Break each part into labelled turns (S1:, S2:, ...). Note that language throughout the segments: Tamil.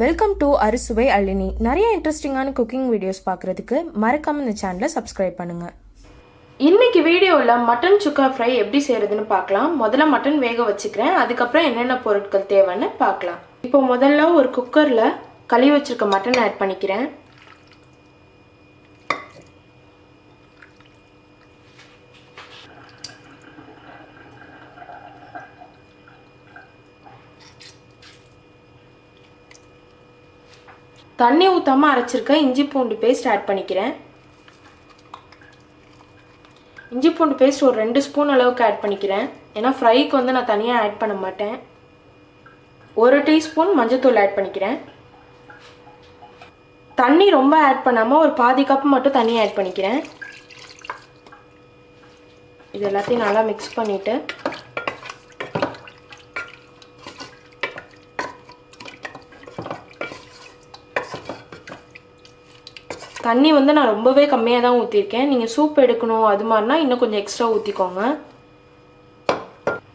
S1: Welcome to Arusuvai Azhini. நிறைய இன்ட்ரெஸ்டிங்கான குக்கிங் வீடியோஸ் பார்க்குறதுக்கு மறக்காம இந்த சேனலை சப்ஸ்கிரைப் பண்ணுங்க. இன்னைக்கு வீடியோவில் மட்டன் சுக்கா ஃப்ரை எப்படி செய்யறதுன்னு பார்க்கலாம். முதல்ல மட்டன் வேக வச்சுக்கிறேன், அதுக்கப்புறம் என்னென்ன பொருட்கள் தேவைன்னு பார்க்கலாம். இப்போ முதல்ல ஒரு குக்கரில் கழுவி வச்சிருக்க மட்டன் ஆட் பண்ணிக்கிறேன். தண்ணி ஊற்றாமல் அரைச்சிருக்க இஞ்சி பூண்டு பேஸ்ட் ஆட் பண்ணிக்கிறேன். இஞ்சி பூண்டு பேஸ்ட் ஒரு 2 ஸ்பூன் அளவுக்கு ஆட் பண்ணிக்கிறேன். ஏன்னா ஃப்ரைக்கு வந்து நான் தனியாக ஆட் பண்ண மாட்டேன். 1 டீஸ்பூன் மஞ்சள்தூள் ஆட் பண்ணிக்கிறேன். தண்ணி ரொம்ப ஆட் பண்ணாமல் ஒரு பாதி கப் மட்டும் தண்ணி ஆட் பண்ணிக்கிறேன். இது எல்லாத்தையும் நல்லா மிக்ஸ் பண்ணிவிட்டு தண்ணி வந்து நான் ரொம்பவே கம்மியாக தான் ஊற்றிருக்கேன். நீங்கள் சூப் எடுக்கணும் அது மாதிரினா இன்னும் கொஞ்சம் எக்ஸ்ட்ரா ஊற்றிக்கோங்க.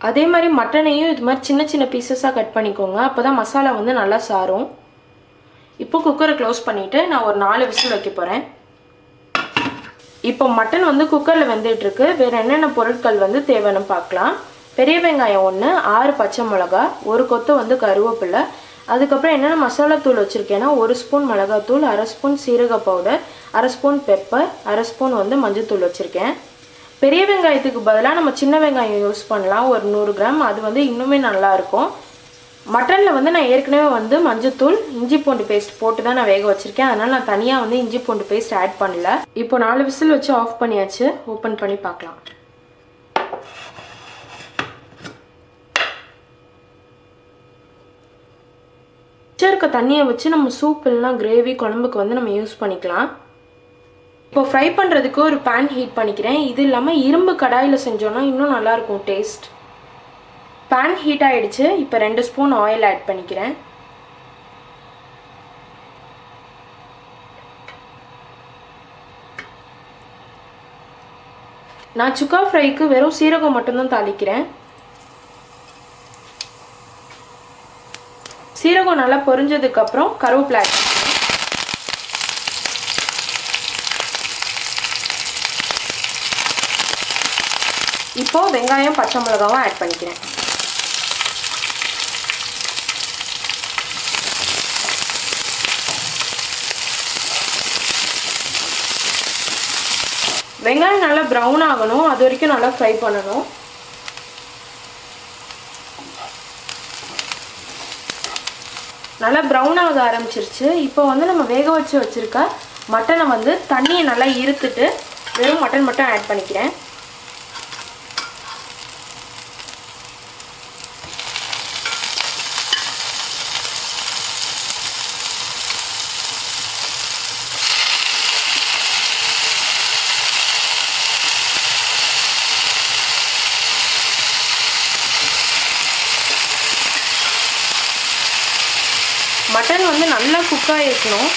S1: அதே மாதிரி மட்டனையும் இது மாதிரி சின்ன சின்ன பீசஸாக கட் பண்ணிக்கோங்க, அப்போ தான் மசாலா வந்து நல்லா சாரும். இப்போ குக்கரை க்ளோஸ் பண்ணிவிட்டு நான் ஒரு 4 விசில் வைக்க போகிறேன். இப்போ மட்டன் வந்து குக்கரில் வெந்துட்டுருக்கு. வேறு என்னென்ன பொருட்கள் வந்து தேவைன்னு பார்க்கலாம். பெரிய வெங்காயம் 1, 6 பச்சை மிளகா, 1 கொத்து வந்து கருவேப்பிலை, அதுக்கப்புறம் என்னென்ன மசாலா தூள் வச்சுருக்கேன்னா 1 ஸ்பூன் மிளகாத்தூள், 1/2 ஸ்பூன் சீரக பவுடர், 1/2 ஸ்பூன் பெப்பர், 1/2 ஸ்பூன் வந்து மஞ்சள் தூள் வச்சுருக்கேன். பெரிய வெங்காயத்துக்கு பதிலாக நம்ம சின்ன வெங்காயம் யூஸ் பண்ணலாம், ஒரு 100 கிராம். அது வந்து இன்னுமே நல்லாயிருக்கும். மட்டனில் வந்து நான் ஏற்கனவே வந்து மஞ்சத்தூள் இஞ்சி பூண்டு பேஸ்ட் போட்டு தான் நான் வேக வச்சுருக்கேன், அதனால் நான் தனியாக வந்து இஞ்சி பூண்டு பேஸ்ட் ஆட் பண்ணல. இப்போ 4 விசில் வச்சு ஆஃப் பண்ணியாச்சு. ஓப்பன் பண்ணி பார்க்கலாம். இருக்க தண்ணியை வச்சு நம்ம சூப் இல்லைனா கிரேவி குழம்புக்கு வந்து நம்ம யூஸ் பண்ணிக்கலாம். இப்போ ஃப்ரை பண்ணுறதுக்கு ஒரு பேன் ஹீட் பண்ணிக்கிறேன். இது இல்லாமல் இரும்பு கடாயில் செஞ்சோன்னா இன்னும் நல்லாயிருக்கும் டேஸ்ட். பேன் ஹீட் ஆகிடுச்சு. இப்போ 2 ஸ்பூன் ஆயில் ஆட் பண்ணிக்கிறேன். நான் சுக்கா ஃப்ரைக்கு வெறும் சீரகம் மட்டும்தான் தாளிக்கிறேன். சீரகம் நல்லா பொரிஞ்சதுக்கப்புறம் கருவேப்பிலை ஆட் பண்ணிக்கிறேன். இப்போ வெங்காயம் பச்சை மிளகாவும் ஆட் பண்ணிக்கிறேன். வெங்காயம் நல்லா ப்ரௌன் ஆகணும், அது வரைக்கும் நல்லா ஃப்ரை பண்ணணும். நல்லா ப்ரௌன் ஆக ஆரம்பிச்சிருச்சு. இப்போ வந்து நம்ம வேக வச்சு வச்சுருக்க மட்டனை வந்து தண்ணியை நல்லா இருத்துட்டு வெறும் மட்டன் மட்டும் ஆட் பண்ணிக்கிறேன். மட்டன் வந்து நல்லா குக்காக இருக்கணும்.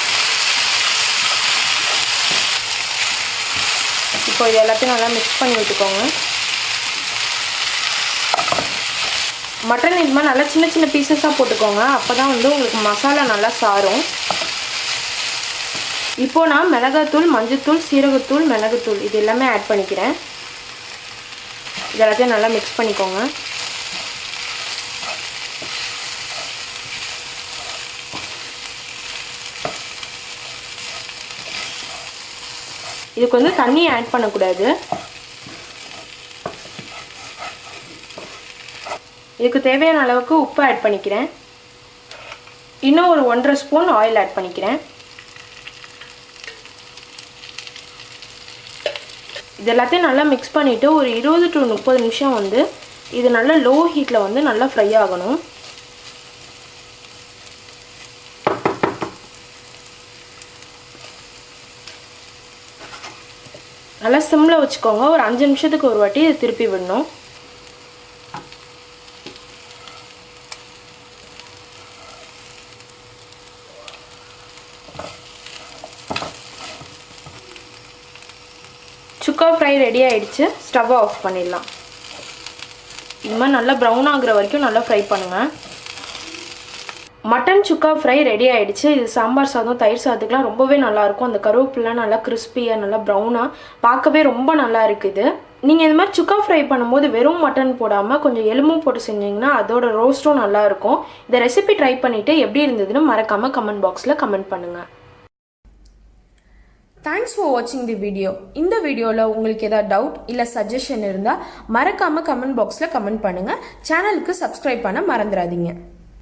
S1: இப்போ இது எல்லாத்தையும் நல்லா மிக்ஸ் பண்ணி விட்டுக்கோங்க. மட்டன் இது மாதிரி நல்லா சின்ன சின்ன பீசஸாக போட்டுக்கோங்க, அப்போ தான் வந்து உங்களுக்கு மசாலா நல்லா சாரும். இப்போ நான் மிளகாத்தூள், மஞ்சத்தூள், சீரகத்தூள், மிளகுத்தூள் இது எல்லாமே ஆட் பண்ணிக்கிறேன். இது எல்லாத்தையும் நல்லா மிக்ஸ் பண்ணிக்கோங்க. இதுக்கு வந்து தண்ணி ஆட் பண்ணக்கூடாது. இதுக்கு தேவையான அளவுக்கு உப்பு ஆட் பண்ணிக்கிறேன். இன்னும் ஒரு 1.5 ஸ்பூன் ஆயில் ஆட் பண்ணிக்கிறேன். இது எல்லாத்தையும் நல்லா மிக்ஸ் பண்ணிவிட்டு ஒரு 20 to 30 நிமிஷம் வந்து இது நல்லா லோ ஹீட்டில் வந்து நல்லா ஃப்ரை ஆகணும். நல்லா சிம்மில் வச்சுக்கோங்க. ஒரு 5 நிமிஷத்துக்கு ஒரு வாட்டி இது திருப்பி விடணும். சுக்கா ஃப்ரை ரெடி ஆகிடுச்சு. ஸ்டவ்வை ஆஃப் பண்ணிடலாம். இது மாதிரி நல்லா ப்ரௌன் ஆகுற வரைக்கும் நல்லா ஃப்ரை பண்ணுங்கள். மட்டன் சுக்கா ஃப்ரை ரெடி ஆகிடுச்சு. இது சாம்பார் சாதம் தயிர் சாதத்துக்குலாம் ரொம்பவே நல்லாயிருக்கும். அந்த கருவேப்பிலை நல்லா கிறிஸ்பியாக நல்லா ப்ரௌனாக பார்க்கவே ரொம்ப நல்லா இருக்குது. நீங்கள் இது மாதிரி சுக்கா ஃப்ரை பண்ணும்போது வெறும் மட்டன் போடாமல் கொஞ்சம் எலும்பும் போட்டு செஞ்சிங்கன்னா அதோட ரோஸ்ட்டும் நல்லாயிருக்கும். இந்த ரெசிபி ட்ரை பண்ணிவிட்டு எப்படி இருந்ததுன்னு மறக்காமல் கமெண்ட் பாக்ஸில் கமெண்ட் பண்ணுங்கள். தேங்க்ஸ் ஃபார் வாட்சிங் தி வீடியோ. இந்த வீடியோவில் உங்களுக்கு ஏதாவது டவுட் இல்லை சஜஷன் இருந்தால் மறக்காமல் கமெண்ட் பாக்ஸில் கமெண்ட் பண்ணுங்கள். சேனலுக்கு சப்ஸ்கிரைப் பண்ண மறந்துடாதீங்க.